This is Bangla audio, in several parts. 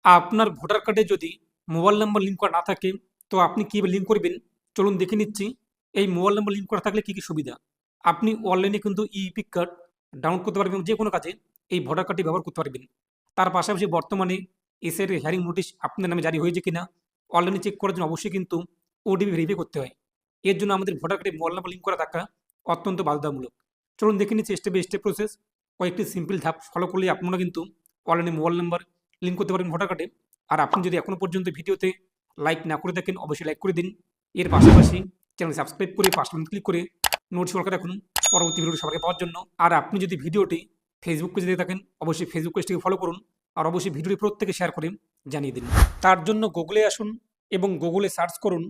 আপনার ভোটার কার্ডে যদি মোবাইল নাম্বার লিঙ্ক করা না থাকে, তো আপনি কীভাবে লিঙ্ক করবেন চলুন দেখে নিচ্ছি। এই মোবাইল নাম্বার লিঙ্ক করা থাকলে কী কী সুবিধা। আপনি অনলাইনে কিন্তু ইপিক কার্ড ডাউনলোড করতে পারবেন এবং যে কোনো কাজে এই ভোটার কার্ডটি ব্যবহার করতে পারবেন। তার পাশাপাশি বর্তমানে এসের হিয়ারিং নোটিশ আপনার নামে জারি হয়েছে কিনা অনলাইনে চেক করার জন্য অবশ্যই কিন্তু ওটিপি ভেরিফাই করতে হয়। এর জন্য আমাদের ভোটার কার্ডে মোবাইল নাম্বার লিঙ্ক করা থাকা অত্যন্ত বাধ্যতামূলক। চলুন দেখে নিচ্ছি স্টেপ বাই স্টেপ প্রসেস। কয়েকটি সিম্পল ধাপ ফলো করলে আপনারা কিন্তু অনলাইনে মোবাইল নাম্বার লিঙ্ক করতে পারবেন ভোটার কার্ডে। আর আপনি যদি এখনো পর্যন্ত ভিডিওতে লাইক না করে থাকেন অবশ্যই লাইক করে দিন। এর পাশাপাশি চ্যানেল সাবস্ক্রাইব করে পাঁচ মিনিট ক্লিক করে নোটিশ অল করে রাখুন পরবর্তী ভিডিও সবাইকে পাওয়ার জন্য। আর আপনি যদি ভিডিওটি ফেসবুক পেজে দেখে থাকেন অবশ্যই ফেসবুক পেজটিকে ফলো করুন। আর অবশ্যই ভিডিওটি প্রত্যেকে শেয়ার করে জানিয়ে দিন। তার জন্য গুগলে আসুন এবং গুগলে সার্চ করুন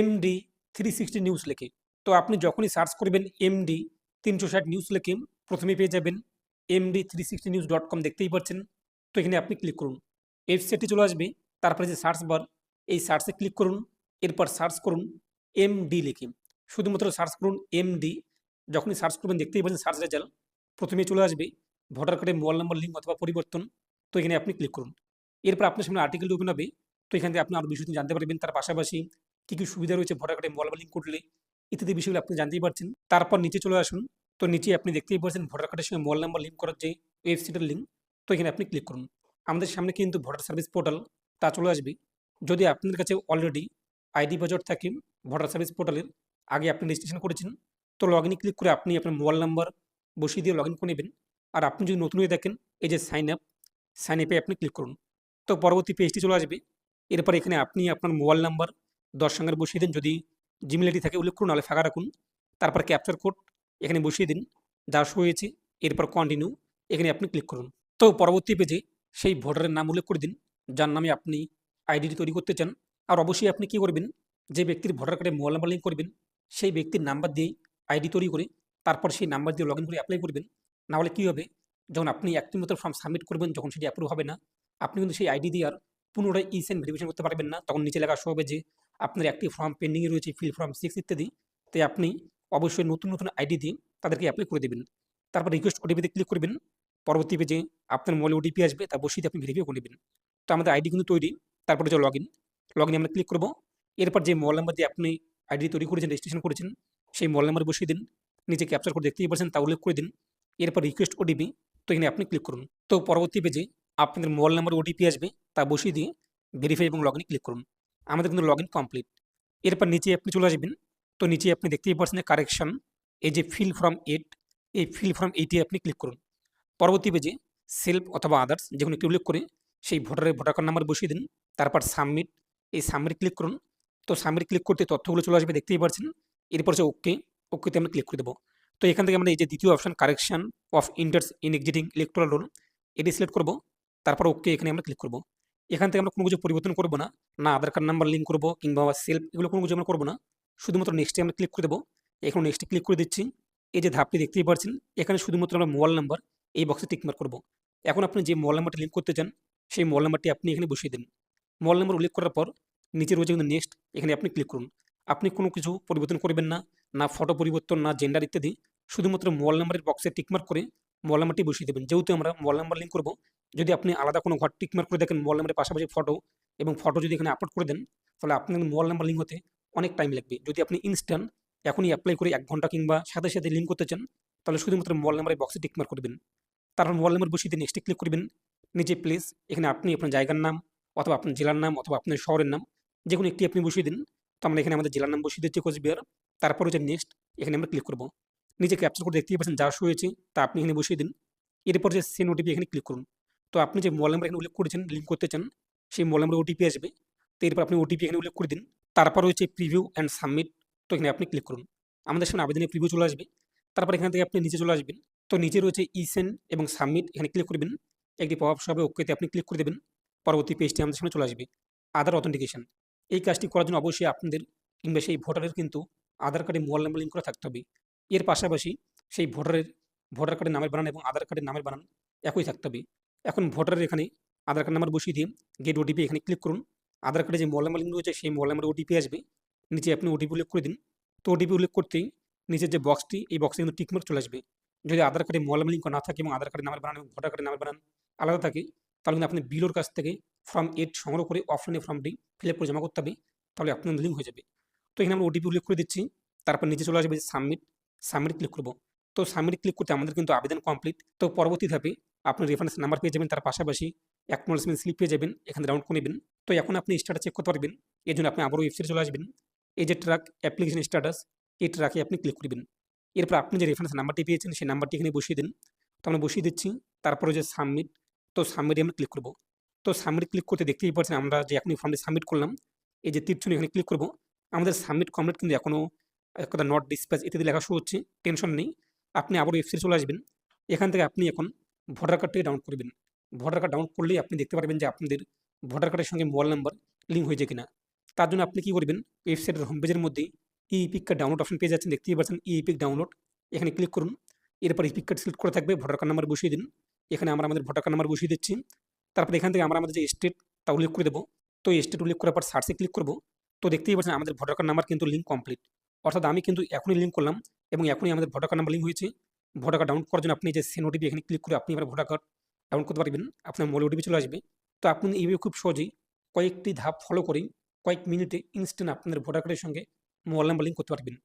MD360 নিউজ লিখে। তো আপনি যখনই সার্চ করবেন MD360 নিউজ লিখে প্রথমে পেয়ে যাবেন MD360news.com দেখতেই পাচ্ছেন। তো এখানে আপনি ক্লিক করুন, ওয়েবসাইটটি চলে আসবে। তারপরে যে সার্চ বার, এই সার্চে ক্লিক করুন। এরপর সার্চ করুন MD লিখে, শুধুমাত্র সার্চ করুন MD। যখনই সার্চ করবেন দেখতেই পাচ্ছেন সার্চ রেজাল্ট প্রথমেই চলে আসবে ভোটার কার্ডের মোবাইল নম্বর লিঙ্ক অথবা পরিবর্তন। তো এখানে আপনি ক্লিক করুন। এরপর আপনার সামনে আর্টিকেল ওপেন হবে। তো এখান থেকে আপনি আরও বিষয়টি জানতে পারবেন। তার পাশাপাশি কী কী সুবিধা রয়েছে ভোটার কার্ডে মোবাইল লিঙ্ক করলে ইত্যাদি বিষয়গুলো আপনি জানতেই পারছেন। তারপর নিচে চলে আসুন। তো নিচে আপনি দেখতেই পাচ্ছেন ভোটার কার্ডের সঙ্গে মোবাইল নাম্বার লিঙ্ক করার যে ওয়েবসাইটের লিঙ্ক। তো এখানে আপনি ক্লিক করুন। আমাদের সামনে কিন্তু ভোটার সার্ভিস পোর্টাল তা চলে আসবে। যদি আপনাদের কাছে অলরেডি আইডি পাসওয়ার্ড থাকে ভোটার সার্ভিস পোর্টালের, আগে আপনি রেজিস্ট্রেশন করেছেন, তো লগ ইনে ক্লিক করে আপনি আপনার মোবাইল নাম্বার বসিয়ে দিয়ে লগ ইন করে নেবেন। আর আপনি যদি নতুন হয়ে দেখেন এই যে সাইন আপে আপনি ক্লিক করুন। তো পরবর্তী পেজটি চলে আসবে। এরপর এখানে আপনি আপনার মোবাইল নাম্বার 10 সংখ্যার বসিয়ে দিন, যদি জিমেল আইডি থাকে উল্লেখ করুন, নাহলে ফাঁকা রাখুন। তারপর ক্যাপচার কোড এখানে বসিয়ে দিন যা শো হয়েছে। এরপর কন্টিনিউ এখানে আপনি ক্লিক করুন। তো পরবর্তী পেজে সেই ভোটারের নাম উল্লেখ করে দিন যার নামে আপনি আইডিটি তৈরি করতে চান। আর অবশ্যই আপনি কী করবেন, যে ব্যক্তির ভোটার কার্ডে মোবাইল নাম্বার লিঙ্ক করবেন সেই ব্যক্তির নাম্বার দিয়েই আইডি তৈরি করে তারপর সেই নাম্বার দিয়ে লগ ইন করে অ্যাপ্লাই করবেন। নাহলে কী হবে, যখন আপনি একটি মতো ফর্ম সাবমিট করবেন যখন সেটি অ্যাপ্রুভ হবে না, আপনি কিন্তু সেই আইডি দিয়ে আর পুনরায় ইসেন ভেরিফিকেশন করতে পারবেন না। তখন নিচে লেখা শো হবে যে আপনার একটি ফর্ম পেন্ডিংয়ে রয়েছে, ফিল ফর্ম 6 ইত্যাদি। তাই আপনি অবশ্যই নতুন নতুন আইডি দিয়ে তাদেরকে অ্যাপ্লাই করে দেবেন। তারপর রিকোয়েস্ট ওটিপিতে ক্লিক করবেন। পরবর্তী পেজে আপনার মোবাইলে ওটিপি আসবে, তা বসিয়ে আপনি ভেরিফাই করে নেবেন। তো আমাদের আইডি কিন্তু তৈরি। তারপরে যে লগ ইন আমরা ক্লিক করব। এরপর যে মোবাইল নাম্বার দিয়ে আপনি আইডি তৈরি করেছেন, রেজিস্ট্রেশন করেছেন, সেই মোবাইল নাম্বার বসিয়ে দিন। নিচে ক্যাপচার কোড দেখতেই পাচ্ছেন তা উল্লেখ করে দিন। এরপর রিকোয়েস্ট ওটিপি, তো এখানে আপনি ক্লিক করুন। তো পরবর্তী পেজে আপনাদের মোবাইল নাম্বার ওটিপি আসবে, তা বসিয়ে দিয়ে ভেরিফাই এবং লগ ইনে ক্লিক করুন। আমাদের কিন্তু লগ ইন কমপ্লিট। এরপর নিচে আপনি চলে আসবেন। তো নিচে আপনি দেখতেই পাচ্ছেন কারেকশন, এই যে ফিল ফর্ম 8, এই ফিল ফর্ম 8 আপনি ক্লিক করুন। পরবর্তী পেজে সেলফ অথবা আদার্স যেকোনো একটি উল্লেখ করে সেই ভোটার কার্ড নাম্বার বসিয়ে দিন। তারপর সাবমিট, এই সাবমিট ক্লিক করুন। তো সাবমিট ক্লিক করতে তথ্যগুলো চলে আসবে দেখতেই পাচ্ছেন। এরপর হচ্ছে ওকেতে আমরা ক্লিক করে দেবো। তো এখান থেকে আমরা এই যে দ্বিতীয় option correction of ইন্টার্স in exciting electoral roll, এটি সিলেক্ট করব। তারপর ওকে এখানে আমরা ক্লিক করব। এখান থেকে আমরা কোনো কিছু পরিবর্তন করবো না, না আধার কার্ড নাম্বার লিঙ্ক করবো কিংবা সেলফ, এগুলো কোনো কিছু আমরা করবো না। শুধুমাত্র নেক্সটে আমরা ক্লিক করে দেবো। এখন নেক্সটে ক্লিক করে দিচ্ছি। এই যে ধাপটি দেখতেই পাচ্ছেন, এখানে শুধুমাত্র আমরা মোবাইল নাম্বার এই বক্সে টিকমার্ক করব। এখন আপনি যে মোবাইল নাম্বারটি লিঙ্ক করতে চান সেই মোবাইল নাম্বারটি আপনি এখানে বসিয়ে দিন। মোবাইল নাম্বার উল্লেখ করার পর নিচে রয়েছে কিন্তু নেক্সট, এখানে আপনি ক্লিক করুন। আপনি কোনো কিছু পরিবর্তন করবেন না, না ফটো পরিবর্তন, না জেন্ডার ইত্যাদি। শুধুমাত্র মোবাইল নাম্বারের বক্সে টিকমার্ক করে মোবাইল নাম্বারটি বসিয়ে দেবেন। যেহেতু আমরা মোবাইল নাম্বার লিঙ্ক করব, যদি আপনি আলাদা কোনো ঘর টিকমার্ক করে দেখেন মোবাইল নাম্বারের পাশাপাশি ফটো, এবং ফটো যদি এখানে আপলোড করে দেন, তাহলে আপনার মোবাইল নাম্বার লিঙ্ক হতে অনেক টাইম লাগবে। যদি আপনি ইনস্ট্যান্ট এখনই অ্যাপ্লাই করে 1 ঘন্টা কিংবা সাথে সাথে লিঙ্ক করতে চান, তাহলে শুধুমাত্র মোবাইল নাম্বারের বক্সে টিকমার্ক করবেন। তারপর মোবাইল নাম্বার বসিয়ে দিয়ে নেক্সটে ক্লিক করবেন। নিচে প্লেস, এখানে আপনি আপনার জায়গার নাম অথবা আপনার জেলার নাম অথবা আপনার শহরের নাম যে কোনো একটি আপনি বসিয়ে দিন। তো আমরা এখানে আমাদের জেলার নাম বসিয়ে দিচ্ছি কোচবিহার। তারপর হচ্ছে নেক্সট, এখানে আমরা ক্লিক করব। নিচে ক্যাপচার কোড দেখতেই পাচ্ছেন যা শো হয়েছে তা আপনি এখানে বসিয়ে দিন। এরপর যে সেন্ড ওটিপি এখানে ক্লিক করুন। তো আপনি যে মোবাইল নাম্বার এখানে উল্লেখ করেছেন লিঙ্ক করতে চান সেই মোবাইল নাম্বার ওটিপি আসবে। তো এরপর আপনি ওটিপি এখানে উল্লেখ করে দিন। তারপর হচ্ছে প্রিভিউ অ্যান্ড সাবমিট, তো এখানে আপনি ক্লিক করুন। আমাদের সামনে আবেদনের প্রিভিউ চলে আসবে। তারপর এখান থেকে আপনি নিচে চলে আসবেন। তো নিচে রয়েছে সেন্ড এবং সাবমিট, এখানে ক্লিক করবেন। একটি পপ আপ হবে, ওকেতে আপনি ক্লিক করে দেবেন। পরবর্তী পেজটি আমাদের সামনে চলে আসবে। আধার অথেন্টিকেশন, এই কাজটি করার জন্য অবশ্যই আপনাদের কিংবা সেই ভোটারের কিন্তু আধার কার্ডে মোবাইল নাম্বার লিঙ্ক করা থাকতে হবে। এর পাশাপাশি সেই ভোটার কার্ডের নামের বানান এবং আধার কার্ডের নামের বানান একই থাকতে হবে। এখন ভোটারের এখানে আধার কার্ড নাম্বার বসিয়ে দিয়ে গেট ওটিপি এখানে ক্লিক করুন। আধার কার্ডে যে মোবাইল নাম্বার লিঙ্ক রয়েছে সেই মোবাইল নাম্বারে ওটিপি আসবে। নিচে আপনি ওটিপি উল্লেখ করে দিন। তো ওটিপি উল্লেখ করতেই নিচের যে বক্সটি, এই বক্সে কিন্তু টিকমার্ক চলে আসবে। যদি আধার কার্ডে মোবাইল নাম্বার লিঙ্ক না থাকে এবং আধার কার্ডের নামের বানান এবং ভোটার কার্ডের নামের বানান আলাদা থাকে, তাহলে কিন্তু আপনি বিলোর কাছ থেকে ফর্ম 8 সংগ্রহ করে অফলাইনে ফর্মটি ফিল আপ করে জমা করতে হবে, তাহলে আপনার লিঙ্ক হয়ে যাবে। তো এখানে আমরা ওটিপি উল্লেখ করে দিচ্ছি, তারপর নিচে চলে আসবে সাবমিট, সাবমিট ক্লিক করব। তো সাবমিট ক্লিক করতে আমাদের কিন্তু আবেদন কমপ্লিট। তো পরবর্তী ধাপে আপনি রেফারেন্স নাম্বার পেয়ে যাবেন, তার পাশাপাশি অ্যাকনোলেজমেন্ট স্লিপ পেয়ে যাবেন, এখানে ডাউনলোড করে নেবেন। তো এখন আপনি স্ট্যাটাস চেক করতে পারবেন, এর জন্য আপনি আবারও ওয়েবসাইটে চলে আসবেন। এই যে ট্র্যাক অ্যাপ্লিকেশন স্ট্যাটাস, এই ট্র্যাকে আপনি ক্লিক করবেন। এরপর আপনি যে রেফারেন্স নাম্বারটি পেয়েছেন সেই নাম্বারটি এখানে বসিয়ে দিন। তো আমরা বসিয়ে দিচ্ছি, তারপরে যে সাবমিট, তো সাবমিটে আমরা ক্লিক করব। তো সাবমিট ক্লিক করতে দেখতেই পাচ্ছেন আমরা যে এখনই ফর্মটি সাবমিট করলাম, এই যে তীর চিহ্ন এখানে ক্লিক করব। আমাদের সাবমিট কমপ্লিট কিন্তু এখনও এক কথা নট ডিসপ্যাচ ইত্যাদি লেখা শো হচ্ছে, টেনশন নেই। আপনি আবার ওয়েবসাইটে চলে আসবেন, এখান থেকে আপনি এখন ভোটার কার্ডটাকে ডাউনলোড করবেন। ভোটার কার্ড ডাউনলোড করলেই আপনি দেখতে পারবেন যে আপনাদের ভোটার কার্ডের সঙ্গে মোবাইল নাম্বার লিঙ্ক হয়েছে কিনা। তার জন্য আপনি কী করবেন, ওয়েবসাইটের হোম পেজের মধ্যেই ই ইপিক কার্ড ডাউনলোড অপশন পেয়ে যাচ্ছেন, দেখতেই পাচ্ছেন ই ইপিক ডাউনলোড, এখানে ক্লিক করুন। এরপর ইপিক কার্ড সিলেক্ট করে থাকবে, ভোটার কার্ড নাম্বার বসিয়ে দিন। এখানে আমরা আমাদের ভোটার কার্ড নাম্বার বসিয়ে দিচ্ছি। তারপর এখান থেকে আমরা আমাদের যে স্টেট তা উল্লেখ করে দেবো। তো স্টেট উল্লেখ করার পর সার্চে ক্লিক করব। তো দেখতেই পাচ্ছেন আমাদের ভোটার কার্ড নাম্বার কিন্তু লিঙ্ক কমপ্লিট, অর্থাৎ আমি কিন্তু এখনই লিঙ্ক করলাম এবং এখনই আমাদের ভোটার কার্ড নাম্বার লিঙ্ক হয়েছে। ভোটার কার্ড ডাউনলোড করার জন্য আপনি যে সেন ওটিপি এখানে ক্লিক করে আপনি আমার ভোটার কার্ড ডাউনলোড করতে পারবেন, আপনার মোবাইল ওটিপি চলে আসবে। তো আপনি এইভাবে খুব সহজেই কয়েকটি ধাপ ফলো করেই কয়েক মিনিটে ইনস্ট্যান্ট আপনাদের ভোটার কার্ডের সঙ্গে মোবাইল নাম্বার লিঙ্ক করতে পারবেন।